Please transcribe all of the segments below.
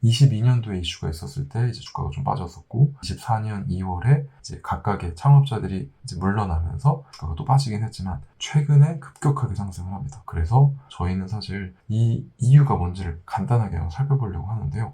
22년도에 이슈가 있었을 때 이제 주가가 좀 빠졌었고, 24년 2월에 이제 각각의 창업자들이 이제 물러나면서 주가가 또 빠지긴 했지만 최근에 급격하게 상승을 합니다. 그래서 저희는 사실 이 이유가 뭔지를 간단하게 한번 살펴보려고 하는데요.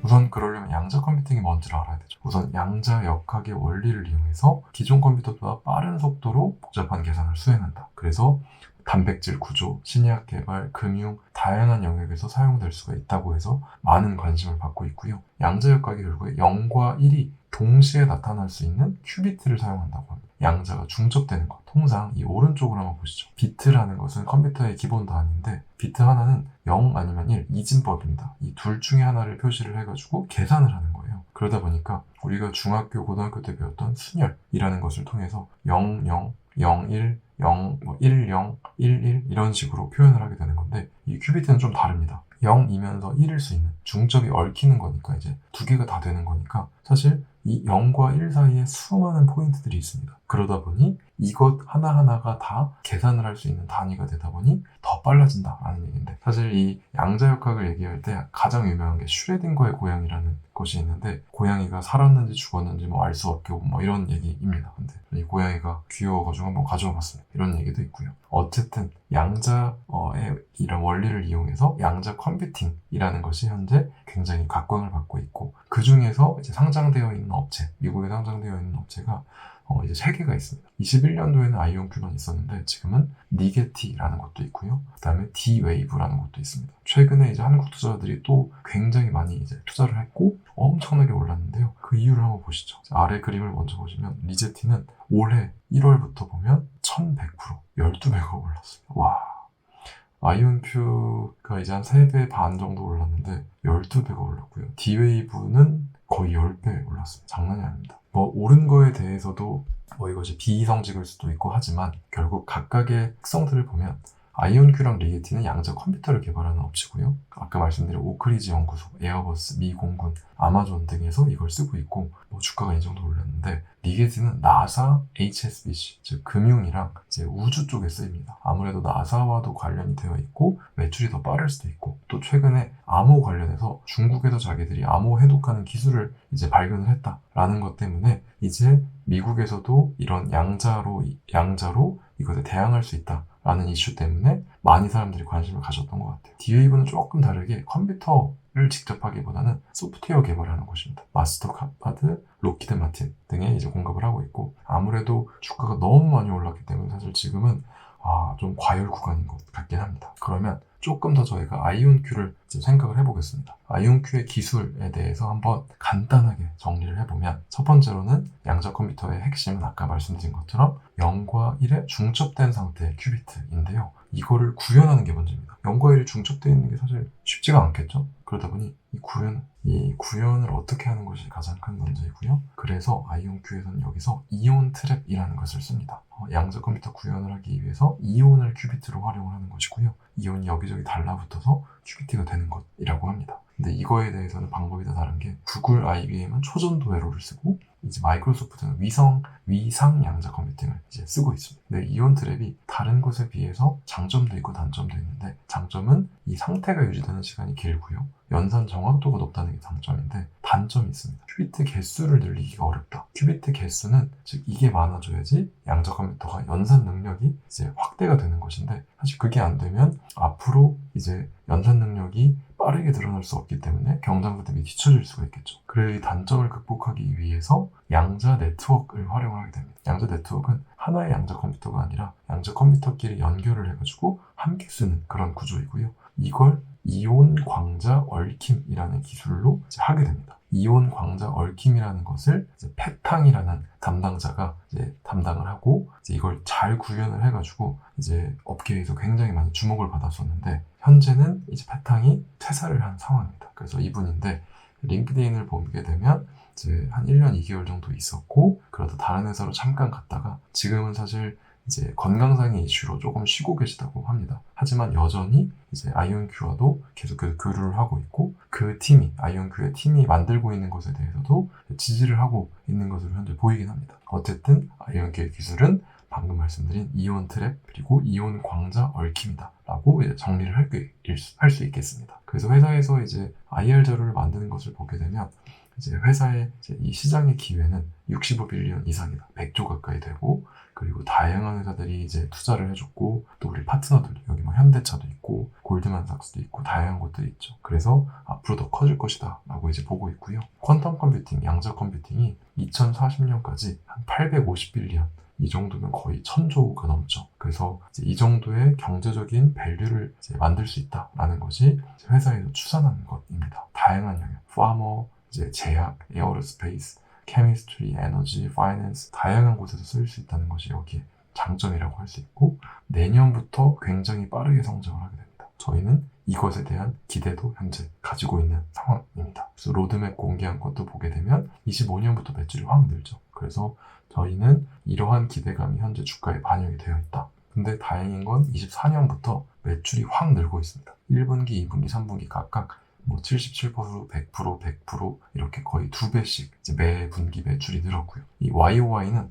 우선 그러려면 양자 컴퓨팅이 뭔지를 알아야 되죠. 우선 양자 역학의 원리를 이용해서 기존 컴퓨터보다 빠른 속도로 복잡한 계산을 수행한다. 그래서 단백질 구조, 신약 개발, 금융, 다양한 영역에서 사용될 수가 있다고 해서 많은 관심을 받고 있고요. 양자 역학이 결국에 0과 1이 동시에 나타날 수 있는 큐비트를 사용한다고 합니다. 양자가 중첩되는 것. 통상 이 오른쪽으로 한번 보시죠. 비트라는 것은 컴퓨터의 기본 단위인데 비트 하나는 0 아니면 1, 이진법입니다. 이 둘 중에 하나를 표시를 해가지고 계산을 하는 거예요. 그러다 보니까 우리가 중학교, 고등학교 때 배웠던 순열이라는 것을 통해서 0, 0, 0, 1, 0, 1, 0, 1, 1 이런 식으로 표현을 하게 되는 건데 이 큐비트는 좀 다릅니다. 0이면서 1일 수 있는 중첩이 얽히는 거니까 이제 두 개가 다 되는 거니까 사실 이 0과 1 사이에 수많은 포인트들이 있습니다. 그러다 보니 이것 하나하나가 다 계산을 할 수 있는 단위가 되다 보니 더 빨라진다라는 얘기인데 사실 이 양자역학을 얘기할 때 가장 유명한 게 슈레딩거의 고양이라는 것이 있는데 고양이가 살았는지 죽었는지 뭐 알 수 없고 뭐 이런 얘기입니다. 근데 이 고양이가 귀여워가지고 한번 가져와 봤습니다. 이런 얘기도 있고요. 어쨌든 양자의 이런 원리를 이용해서 양자 컴퓨팅이라는 것이 현재 굉장히 각광을 받고 있고 그 중에서 이제 상장되어 있는 업체, 미국에 상장되어 있는 업체가 이제 3개가 있습니다. 21년도에는 아이온큐만 있었는데 지금은 니게티라는 것도 있고요. 그 다음에 D-Wave라는 것도 있습니다. 최근에 이제 한국 투자자들이 또 굉장히 많이 이제 투자를 했고 엄청나게 올랐는데요. 그 이유를 한번 보시죠. 아래 그림을 먼저 보시면 니게티는 올해 1월부터 보면 1100%, 12배가 올랐어요. 와. 아이온큐가 이제 한 3배 반 정도 올랐는데 12배가 올랐고요. D-Wave는 거의 10배 올랐습니다. 장난이 아닙니다. 오른 거에 대해서도 이것이 비이성직일 수도 있고 하지만 결국 각각의 특성들을 보면 아이온큐랑 리게티는 양자 컴퓨터를 개발하는 업체고요. 아까 말씀드린 오크리지 연구소, 에어버스, 미 공군, 아마존 등에서 이걸 쓰고 있고 주가가 이 정도 올랐는데 리게티는 나사, HSBC, 즉 금융이랑 이제 우주 쪽에 쓰입니다. 아무래도 나사와도 관련이 되어 있고 매출이 더 빠를 수도 있고 또 최근에 암호 관련해서 중국에서 자기들이 암호 해독하는 기술을 이제 발견을 했다라는 것 때문에 이제 미국에서도 이런 양자로 이것에 대항할 수 있다라는 이슈 때문에 많이 사람들이 관심을 가졌던 것 같아요. D-Wave는 조금 다르게 컴퓨터를 직접 하기보다는 소프트웨어 개발하는 곳입니다. 마스터카드, 로키드 마틴 등에 이제 공급을 하고 있고 아무래도 주가가 너무 많이 올랐기 때문에 사실 지금은 좀 과열 구간인 것 같긴 합니다. 그러면 조금 더 저희가 아이온큐를 생각을 해보겠습니다. 아이온큐의 기술에 대해서 한번 간단하게 정리를 해보면 첫 번째로는 양자 컴퓨터의 핵심은 아까 말씀드린 것처럼 0과 1에 중첩된 상태의 큐비트인데요. 이거를 구현하는 게 문제입니다. 0과 1이 중첩되어 있는 게 사실 쉽지가 않겠죠? 그러다 보니 이 구현을 어떻게 하는 것이 가장 큰 문제이고요. 그래서 아이온큐에서는 여기서 이온 트랩이라는 것을 씁니다. 양자 컴퓨터 구현을 하기 위해서 이온을 큐비트로 활용을 하는 것이고요. 이온이 여기저기 달라붙어서 큐비트가 되는 것이라고 합니다. 근데 이거에 대해서는 방법이 다 다른 게 구글, IBM은 초전도 회로를 쓰고 이제 마이크로소프트는 위상 양자 컴퓨팅을 이제 쓰고 있습니다. 근데 이온 트랩이 다른 것에 비해서 장점도 있고 단점도 있는데 장점은 이 상태가 유지되는 시간이 길고요. 연산 정확도가 높다는 게 장점인데 단점이 있습니다. 큐비트 개수를 늘리기가 어렵다. 큐비트 개수는 즉 이게 많아져야지 양자 컴퓨터가 연산 능력이 이제 확대가 되는 것인데 사실 그게 안 되면 앞으로 이제 연산 능력이 빠르게 늘어날 수 없기 때문에 경쟁사 대비 뒤처질 수가 있겠죠. 그래서 이 단점을 극복하기 위해서 양자 네트워크를 활용하게 됩니다. 양자 네트워크는 하나의 양자 컴퓨터가 아니라 양자 컴퓨터끼리 연결을 해가지고 함께 쓰는 그런 구조이고요. 이걸 이온 광자 얽힘이라는 기술로 이제 하게 됩니다. 이온 광자 얽힘이라는 것을 이제 패탕이라는 담당자가 이제 담당을 하고 이제 이걸 잘 구현을 해가지고 이제 업계에서 굉장히 많이 주목을 받았었는데 현재는 이제 패탕이 퇴사를 한 상황입니다. 그래서 이분인데 링크드인을 보게 되면 이제 한 1년 2개월 정도 있었고 그러다 다른 회사로 잠깐 갔다가 지금은 사실 이제 건강상의 이슈로 조금 쉬고 계시다고 합니다. 하지만 여전히 이제 아이온큐와도 계속해서 교류를 하고 있고 그 팀이 아이온큐의 팀이 만들고 있는 것에 대해서도 지지를 하고 있는 것으로 현재 보이긴 합니다. 어쨌든 아이온큐의 기술은 방금 말씀드린 이온 트랩 그리고 이온 광자 얽힘이다 라고 이제 정리를 할 수 있겠습니다. 그래서 회사에서 이제 IR 자료를 만드는 것을 보게 되면 이제 회사의 이제 이 시장의 기회는 65빌리언 이상이다. 100조 가까이 되고, 그리고 다양한 회사들이 이제 투자를 해줬고, 또 우리 파트너들, 여기 뭐 현대차도 있고, 골드만삭스도 있고, 다양한 곳들이 있죠. 그래서 앞으로 더 커질 것이다 라고 이제 보고 있고요. 퀀텀 컴퓨팅, 양자 컴퓨팅이 2040년까지 한 850빌리언, 이 정도면 거의 1000조가 넘죠. 그래서 이제 이 정도의 경제적인 밸류를 이제 만들 수 있다라는 것이 회사에서 추산하는 것입니다. 다양한 영역, 파머, 이제 제약, 에어로스페이스, 케미스트리, 에너지, 파이낸스, 다양한 곳에서 쓰일 수 있다는 것이 여기에 장점이라고 할 수 있고, 내년부터 굉장히 빠르게 성장을 하게 됩니다. 저희는 이것에 대한 기대도 현재 가지고 있는 상황입니다. 그래서 로드맵 공개한 것도 보게 되면 25년부터 매출이 확 늘죠. 그래서 저희는 이러한 기대감이 현재 주가에 반영이 되어 있다. 근데 다행인 건 24년부터 매출이 확 늘고 있습니다. 1분기, 2분기, 3분기 각각 뭐 77%, 100%, 100% 이렇게 거의 2배씩 이제 매 분기 매출이 늘었고요. 이 YOY는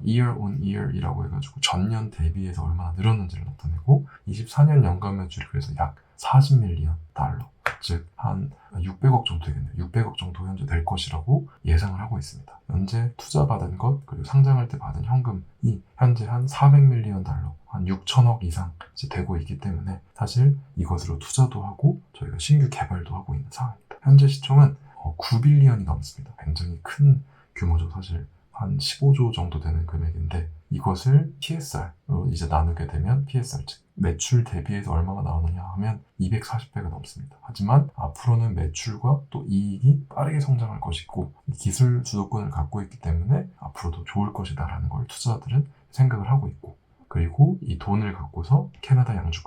year on year 이라고 해가지고 전년 대비해서 얼마나 늘었는지를 나타내고, 24년 연간 매출이 그래서 약 40밀리언 달러, 즉 한 600억 정도 되겠네요. 600억 정도 현재 될 것이라고 예상을 하고 있습니다. 현재 투자받은 것, 그리고 상장할 때 받은 현금이 현재 한 400밀리언 달러, 한 6천억 이상 이제 되고 있기 때문에 사실 이것으로 투자도 하고 저희가 신규 개발도 하고 있는 상황입니다. 현재 시총은 9빌리언이 넘습니다. 굉장히 큰 규모죠. 사실 한 15조 정도 되는 금액인데, 이것을 TSR로 이제 나누게 되면 PSR, 즉 매출 대비해서 얼마가 나오느냐 하면 240배가 넘습니다. 하지만 앞으로는 매출과 또 이익이 빠르게 성장할 것이고, 기술 주도권을 갖고 있기 때문에 앞으로도 좋을 것이다 라는 걸 투자자들은 생각을 하고 있고, 그리고 이 돈을 갖고서 캐나다 양자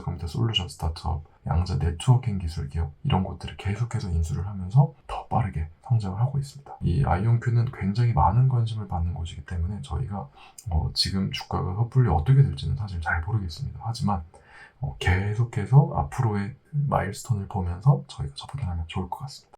컴퓨터 솔루션 스타트업, 양자 네트워킹 기술 기업, 이런 곳들을 계속해서 인수를 하면서 더 빠르게 성장을 하고 있습니다. 이 아이온큐는 굉장히 많은 관심을 받는 곳이기 때문에 저희가 지금 주가가 섣불리 어떻게 될지는 사실 잘 모르겠습니다. 하지만 계속해서 앞으로의 마일스톤을 보면서 저희가 접근하면 좋을 것 같습니다.